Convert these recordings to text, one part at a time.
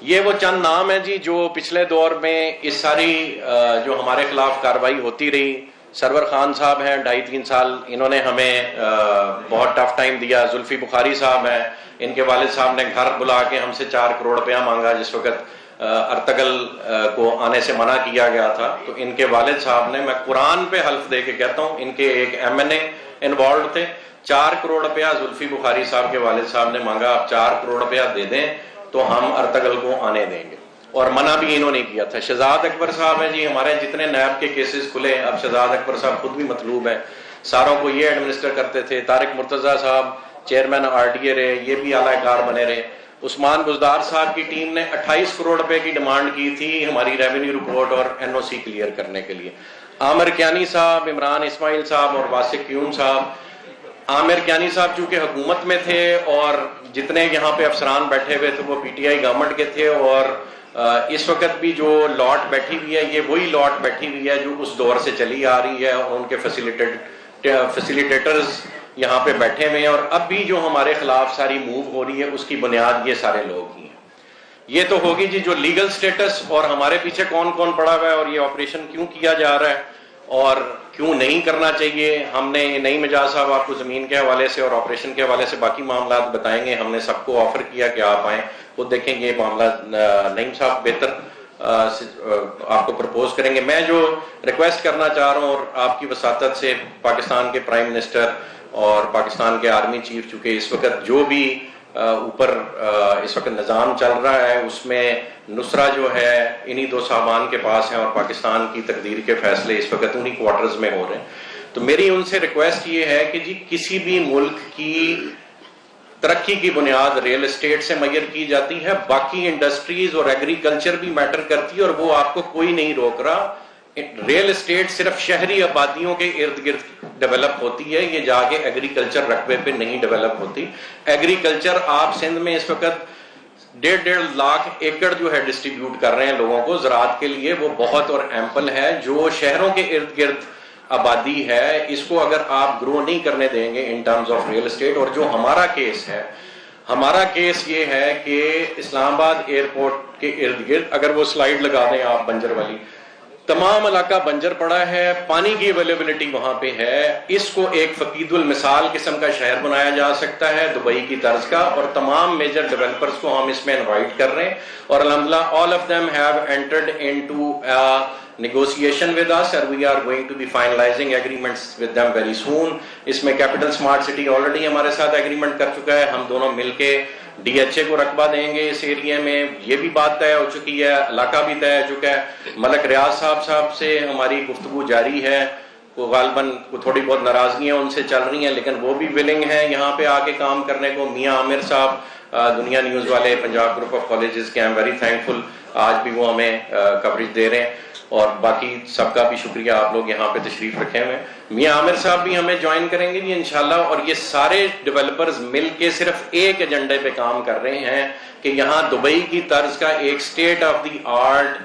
یہ وہ چند نام ہیں جی جو پچھلے دور میں اس ساری جو ہمارے خلاف کارروائی ہوتی رہی. سرور خان صاحب ہیں 2.5-3 سال انہوں نے ہمیں بہت ٹف ٹائم دیا. زلفی بخاری صاحب ہیں, ان کے والد صاحب نے گھر بلا کے ہم سے 4 کروڑ روپیہ مانگا جس وقت ارتگل کو آنے سے منع کیا گیا تھا. تو ان کے والد صاحب نے, میں قرآن پہ حلف دے کے کہتا ہوں, ان کے ایک MNA انوالوڈ تھے, 4 کروڑ روپیہ زلفی بخاری صاحب کے والد صاحب نے مانگا. آپ 4 کروڑ روپیہ دے دیں تو ہم ارتگل کو آنے دیں گے, اور منع بھی انہوں نے کیا تھا. شہزاد اکبر صاحب ہیں جی, ہمارے جتنے نیب کے کیسز کھلے, اب شہزاد اکبر صاحب خود بھی مطلوب ہیں, ساروں کو یہ ایڈمنسٹر کرتے تھے. طارق مرتضیٰ صاحب چیئرمین RDA رہے, یہ بھی اعلی کار بنے رہے. عثمان بزدار صاحب کی ٹیم نے 28 کروڑ روپے کی ڈیمانڈ کی تھی ہماری ریونیو رپورٹ اور NOC کلیئر کرنے کے لیے. عامر کیانی صاحب, عمران اسماعیل صاحب اور واسق کیوم صاحب. عامر کیانی صاحب چونکہ حکومت میں تھے اور جتنے یہاں پہ افسران بیٹھے ہوئے تھے وہ PTI گورنمنٹ کے تھے, اور اس وقت بھی جو لاٹ بیٹھی ہوئی ہے یہ وہی لاٹ بیٹھی ہوئی ہے جو اس دور سے چلی آ رہی ہے, اور ان کے فیسیلیٹیٹرز یہاں پہ بیٹھے ہوئے ہیں. اور اب بھی جو ہمارے خلاف ساری موو ہو رہی ہے اس کی بنیاد یہ سارے لوگ ہی ہیں. یہ تو ہوگی جی جو لیگل سٹیٹس, اور ہمارے پیچھے کون کون پڑا ہوا ہے اور یہ آپریشن کیوں کیا جا رہا ہے اور کیوں نہیں کرنا چاہیے. ہم نے نئی مجاز صاحب آپ کو زمین کے حوالے سے اور آپریشن کے حوالے سے باقی معاملات بتائیں گے. ہم نے سب کو آفر کیا کہ آپ آئیں, خود دیکھیں یہ معاملہ نعیم صاحب بہتر آپ کو پرپوز کریں گے. میں جو ریکویسٹ کرنا چاہ رہا ہوں اور آپ کی وساطت سے پاکستان کے پرائم منسٹر اور پاکستان کے آرمی چیف, چونکہ اس وقت جو بھی اوپر اس وقت نظام چل رہا ہے اس میں نصرہ جو ہے انہی 2 صاحبان کے پاس ہیں, اور پاکستان کی تقدیر کے فیصلے اس وقت انہی کوارٹرز میں ہو رہے ہیں. تو میری ان سے ریکویسٹ یہ ہے کہ جی کسی بھی ملک کی ترقی کی بنیاد ریل اسٹیٹ سے میئر کی جاتی ہے, باقی انڈسٹریز اور ایگریکلچر بھی میٹر کرتی ہے, اور وہ آپ کو کوئی نہیں روک رہا. ریل اسٹیٹ صرف شہری آبادیوں کے ارد گرد ڈیولپ ہوتی ہے, یہ جا کے ایگریکلچر رقبے پہ نہیں ڈیولپ ہوتی. ایگریکلچر آپ سندھ میں اس وقت 1.5 لاکھ ایکڑ جو ہے ڈسٹریبیوٹ کر رہے ہیں لوگوں کو زراعت کے لیے, وہ بہت اور ایمپل ہے. جو شہروں کے ارد گرد آبادی ہے اس کو اگر آپ گرو نہیں کرنے دیں گے in terms of real estate. اور جو ہمارا کیس ہے, ہمارا کیس یہ ہے کہ اسلام آباد ایئرپورٹ کے ارد گرد, اگر وہ سلائیڈ لگا دیں آپ بنجر والی, تمام علاقہ بنجر پڑا ہے, پانی کی اویلیبلٹی وہاں پہ ہے. اس کو ایک فقید المثال قسم کا شہر بنایا جا سکتا ہے دبئی کی طرز کا, اور تمام میجر ڈیولپرز کو ہم اس میں انوائٹ کر رہے ہیں. اور الحمدللہ all of them have entered into a negotiation with us, and we are going to be finalizing agreements with them very soon. اس میں کیپٹل اسمارٹ سٹی آلریڈی ہمارے ساتھ ایگریمنٹ کر چکا ہے, ہم دونوں مل کے DHA کو رقبہ دیں گے اس ایریا میں, یہ بھی بات طے ہو چکی ہے, علاقہ بھی طے ہو چکا ہے. ملک ریاض صاحب سے ہماری گفتگو جاری ہے, غالباً تھوڑی بہت ناراضگیاں ان سے چل رہی ہیں لیکن وہ بھی ولنگ ہیں یہاں پہ آ کے کام کرنے کو. میاں عامر صاحب دنیا نیوز والے پنجاب گروپ آف کالجز کے, آئی ایم ویری تھینک فل, آج بھی وہ ہمیں کوریج دے رہے ہیں, اور باقی سب کا بھی شکریہ, آپ لوگ یہاں پہ تشریف رکھے ہوئے ہیں. میاں عامر صاحب بھی ہمیں جوائن کریں گے جی انشاءاللہ, اور یہ سارے ڈیولپرز مل کے صرف ایک ایجنڈے پہ کام کر رہے ہیں کہ یہاں دبئی کی طرز کا ایک اسٹیٹ آف دی آرٹ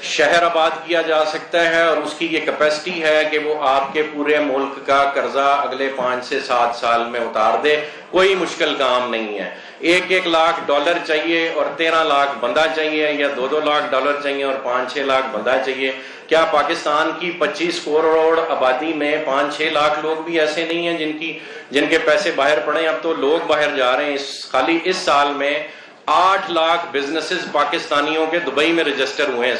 شہر آباد کیا جا سکتا ہے, اور اس کی یہ کیپیسٹی ہے کہ وہ آپ کے پورے ملک کا قرضہ اگلے 5 سے 7 سال میں اتار دے. کوئی مشکل کام نہیں ہے. 1-1 لاکھ ڈالر چاہیے اور 13 لاکھ بندہ چاہیے, یا 2-2 لاکھ ڈالر چاہیے اور 5-6 لاکھ بندہ چاہیے. کیا پاکستان کی 25 کروڑ آبادی میں 5-6 لاکھ لوگ بھی ایسے نہیں ہیں جن کے پیسے باہر پڑے؟ اب تو لوگ باہر جا رہے ہیں. خالی اس سال میں 8 لاکھ بزنسز پاکستانیوں کے دبئی میں رجسٹر ہوئے ہیں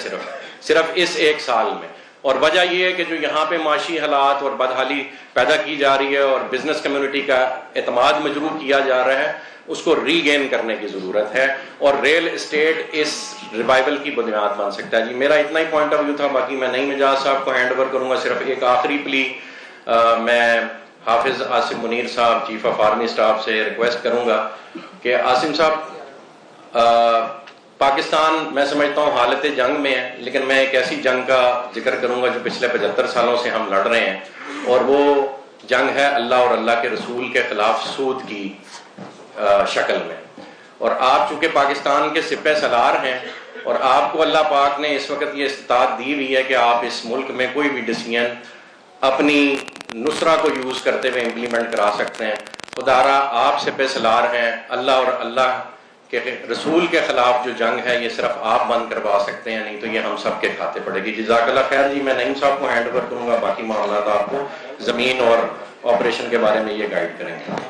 صرف اس 1 سال میں. اور وجہ یہ ہے کہ جو یہاں پہ معاشی حالات اور بدحالی پیدا کی جا رہی ہے اور بزنس کمیونٹی کا اعتماد مجروح کیا جا رہا ہے, اس کو ری گین کرنے کی ضرورت ہے, اور ریل اسٹیٹ اس ریوائول کی بنیاد بن سکتا ہے. جی میرا اتنا ہی پوائنٹ آف ویو تھا, باقی میں نعیم مجاز صاحب کو ہینڈ اوور کروں گا. صرف ایک آخری پلی میں حافظ عاصم منیر صاحب چیف آف آرمی اسٹاف سے ریکویسٹ کروں گا کہ عاصم صاحب, پاکستان میں سمجھتا ہوں حالت جنگ میں ہے, لیکن میں ایک ایسی جنگ کا ذکر کروں گا جو پچھلے 75 سالوں سے ہم لڑ رہے ہیں, اور وہ جنگ ہے اللہ اور اللہ کے رسول کے خلاف سود کی شکل میں. اور آپ چونکہ پاکستان کے سپہ سالار ہیں, اور آپ کو اللہ پاک نے اس وقت یہ استطاعت دی ہوئی ہے کہ آپ اس ملک میں کوئی بھی ڈیسیژن اپنی نصرہ کو یوز کرتے ہوئے امپلیمنٹ کرا سکتے ہیں. خدا را آپ سپہ سالار ہیں, اللہ اور اللہ کہ رسول کے خلاف جو جنگ ہے یہ صرف آپ بند کروا سکتے ہیں، نہیں تو یہ ہم سب کے کھاتے پڑے گی۔ جزاک اللہ خیر جی، میں نعیم صاحب کو ہینڈ اوور کروں گا، باقی معاملات آپ کو زمین اور آپریشن کے بارے میں یہ گائیڈ کریں گے۔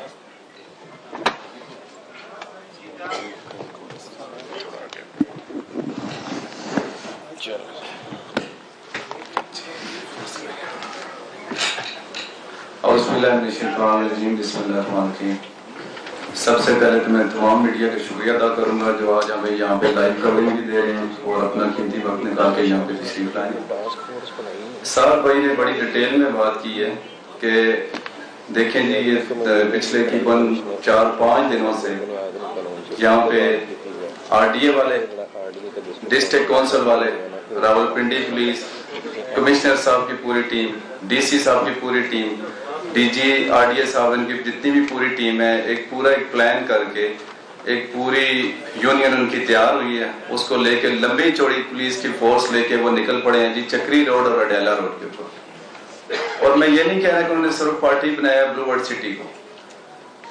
اعوذ باللہ من الشیطان الرجیم، بسم اللہ الرحمن الرحیم۔ سب سے پہلے تو میں تمام میڈیا کا شکریہ ادا کروں گا جو آج ہمیں یہاں پہ لائیو کوریج بھی دے رہے ہیں اور اپنا قیمتی وقت نکال کے یہاں پہ تشریف لائے ہیں۔ صاحب بھائی نے بڑی ڈیٹیل میں بات کی ہے کہ دیکھیں جی یہ پچھلے تقریباً 4-5 دنوں سے یہاں پہ RDA والے، ڈسٹرکٹ کونسل والے، راولپنڈی پولیس، کمشنر صاحب کی پوری ٹیم، DC صاحب کی پوری ٹیم، DG RDA صاحب ان کی جتنی بھی پوری ٹیم ہے، ایک پلان کر کے ایک پوری یونین ان کی تیار ہوئی ہے، اس کو لے کے لمبی چوڑی پولیس کی فورس لے کے وہ نکل پڑے ہیں جی چکری روڈ اور اڈیالہ روڈ کے اوپر۔ اور میں یہ نہیں کہہ رہا کہ انہوں نے صرف پارٹی بنایا بلو ورڈ سٹی کو،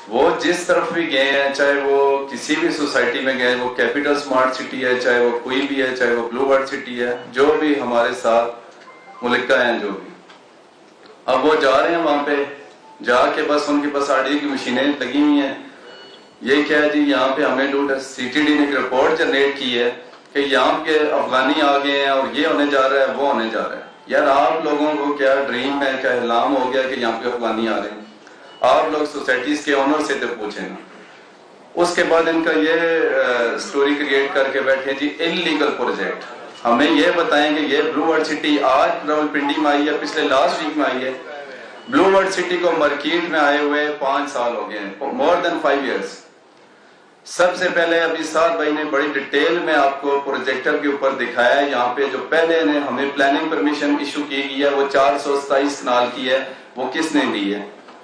وہ جس طرف بھی گئے ہیں، چاہے وہ کسی بھی سوسائٹی میں گئے، وہ کیپٹل سمارٹ سٹی ہے، چاہے وہ کوئی بھی ہے، چاہے وہ بلو ورڈ سٹی ہے، جو بھی ہمارے ساتھ ملکہ ہیں جو بھی، اب وہ جا رہے ہیں وہاں پہ جا کے بس ان کے پاس RDA کی مشینیں لگی ہوئی ہیں۔ یہ کیا ہے جی یہاں پہ ہمیں CTD نے ایک رپورٹ جنریٹ کی ہے کہ یہاں کے افغانی آ گئے ہیں اور یہ ہونے جا رہا ہے وہ ہونے جا رہا ہے۔ یار آپ لوگوں کو کیا ڈریم ہے، کیا احلام ہو گیا کہ یہاں پہ افغانی آ رہے ہیں؟ آپ لوگ سوسائٹیز کے اونر سے تو پوچھیں گے۔ اس کے بعد ان کا یہ سٹوری کریٹ کر کے بیٹھے جی انلیگل پروجیکٹ، ہمیں یہ بتائیں کہ یہ بلو ورڈ سٹی آج راولپنڈی میں آئی ہے، پچھلے لاسٹ ویک میں آئی ہے۔ بلو ورڈ سٹی کو مارکیٹ میں آئے ہوئے 5 سال ہو گئے ہیں، مور دین 5 ایئرس۔ سب سے پہلے ابھی سعد بھائی نے بڑی ڈیٹیل میں آپ کو پروجیکٹر کے اوپر دکھایا ہے، یہاں پہ جو پہلے نے ہمیں پلاننگ پرمیشن ایشو کی گئی ہے وہ 427 کنال کی ہے، وہ کس نے دی ہے؟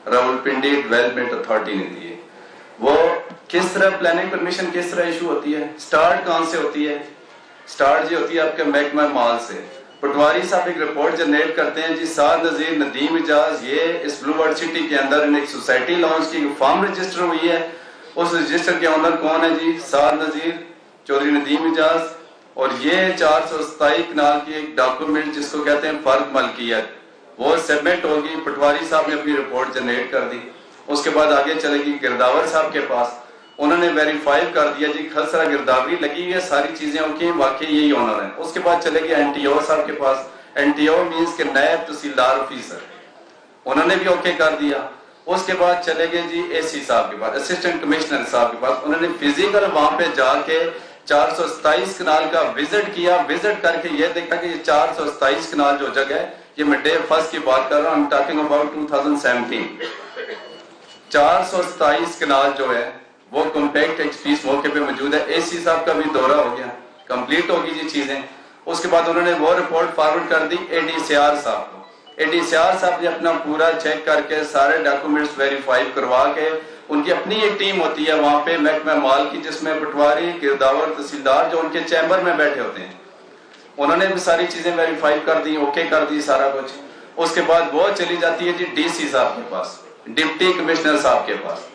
راولپنڈی ڈیولپمنٹ اتھارٹی نے دی ہے۔ وہ کس طرح پلاننگ پرمیشن کس طرح ایشو ہوتی ہے؟ سٹارٹ کہاں سے ہوتی ہے؟ سٹارٹ جی ہوتی ہے آپ کے محکمہ مال سے۔ پٹواری صاحب ایک رپورٹ جنریٹ کرتے ہیں جی سعد نذیر ندیم اجاز یہ اس بلو ورڈ سٹی کے اندر ایک سوسائٹی لانچ کی، فارم رجسٹر ہوئی ہے، اس رجسٹر کے اندر کون ہے جی؟ سعد نذیر، چودھری ندیم اجاز، اور یہ 427 کنال کی ایک ڈاکومنٹ جس کو کہتے ہیں فرد ملکیت وہ سبمٹ ہوگی۔ پٹواری صاحب نے اپنی رپورٹ جنریٹ کر دی، اس کے بعد آگے چلے گی گرداور صاحب کے پاس، انہوں نے ویریفائی کر دیا جی خسرہ گرداوری لگی ہوئی ہے، ساری چیزیں اوکے، واقعی یہی آنر ہیں۔ اس کے بعد چلے گی NTO صاحب کے پاس، NTO مینس کہ نائب تحصیلدار آفیسر، انہوں نے بھی اوکے کر دیا۔ اس کے بعد چلے گئے جی AC صاحب کے پاس، اسسٹنٹ کمشنر صاحب کے پاس، انہوں نے فزیکل وہاں پہ جا کے 427 کنال کا وزٹ کیا، وزٹ کر کے یہ دیکھا کہ یہ 427 کنال جو جگہ ہے، یہ میں ڈے فرسٹ کی بات کر رہا ہوں، I'm talking about 2017، 427 کنال جو ہے وہ کمپیکٹ ایک پیس موقع پہ موجود ہے۔ AC صاحب کا بھی دورہ ہو گیا، کمپلیٹ ہوگی جی چیزیں۔ اس کے بعد انہوں نے وہ رپورٹ فارورڈ کر دی ADCR صاحب کو۔ ADCR صاحب نے اپنا پورا چیک کر کے سارے ڈاکومنٹس ویریفائی کروا کے، ان کی اپنی ایک ٹیم ہوتی ہے وہاں پہ محکمہ مال کی، جس میں پٹواری، گرداور، تحصیلدار جو ان کے چیمبر میں بیٹھے ہوتے ہیں، انہوں نے بھی ساری چیزیں ویریفائی کر دی، اوکے کر دی سارا کچھ۔ اس کے بعد وہ چلی جاتی ہے جی DC صاحب کے پاس، ڈپٹی کمشنر صاحب کے پاس،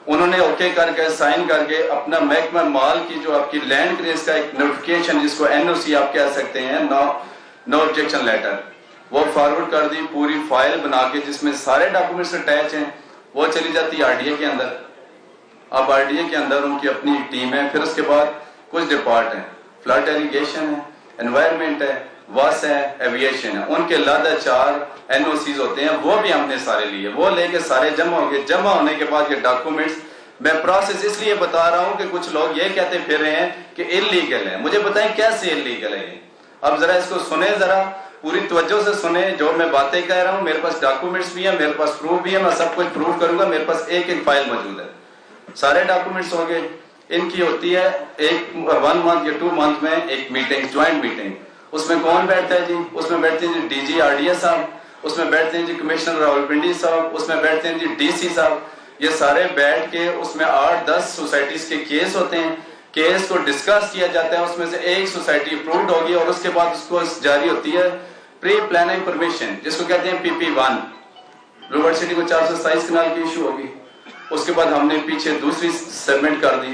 انہوں نے اوکے کر کے سائن کر کے اپنا محکمہ مال کی جو آپ کی لینڈ کلیئرنس کا ایک نوٹیفیکیشن جس کو NOC آپ کہہ سکتے ہیں، نو آبجیکشن لیٹر، وہ فارورڈ کر دی، پوری فائل بنا کے جس میں سارے ڈاکومنٹس اٹیچ ہیں، وہ چلی جاتی ہے RDA کے اندر۔ اب RDA کے اندر ان کی اپنی ٹیم ہے، پھر اس کے بعد کچھ ڈپارٹ ہیں، فلڈ ایریگیشن ہے، انوائرمنٹ ہے، واس ہے، ایویشن ہے، ان کے علیحدہ 4 NOCs ہوتے ہیں، وہ بھی ہم نے سارے لیے، وہ لے کے سارے جمع ہو گئے۔ جمع ہونے کے بعد یہ ڈاکومنٹس، میں پروسیس اس لیے بتا رہا ہوں کہ کچھ لوگ یہ کہتے پھر رہے ہیں کہ انلیگل ہے، مجھے بتائیں کیسے انلیگل ہے یہ؟ اب ذرا اس کو سنیں، ذرا پوری توجہ سے سنیں، جو میں باتیں کہہ رہا ہوں میرے پاس ڈاکومنٹس بھی ہیں، میرے پاس پروف بھی ہے، میں سب کچھ پروف کروں گا، میرے پاس ایک فائل موجود ہے، سارے ڈاکومنٹس ہو گئے۔ ان کی ہوتی ہے ایک 1 منتھ یا 2 منتھ میں ایک میٹنگ، جوائنٹ میٹنگ، اس میں کون بیٹھتا ہے جی؟ اس میں بیٹھتے ہیں جی DG RDA صاحب، اس میں بیٹھتے ہیں جی کمشنر راولپنڈی صاحب، اس میں بیٹھتے ہیں جی DC صاحب، یہ سارے بیٹھ کے اس میں 8-10 سوسائٹیز کے کیس ہوتے ہیں، کیس کو ڈسکس کیا جاتا ہے، اس میں سے ایک سوسائٹی اپرووڈ ہوگی اور اس کے بعد اس کو جاری ہوتی ہے پری پلاننگ پرمیشن جس کو کہتے ہیں PP1۔ بلو ورڈ سٹی کو 427 کنال کی ایشو ہوگی، اس کے بعد ہم نے پیچھے دوسری سبمٹ کر دی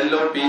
LOP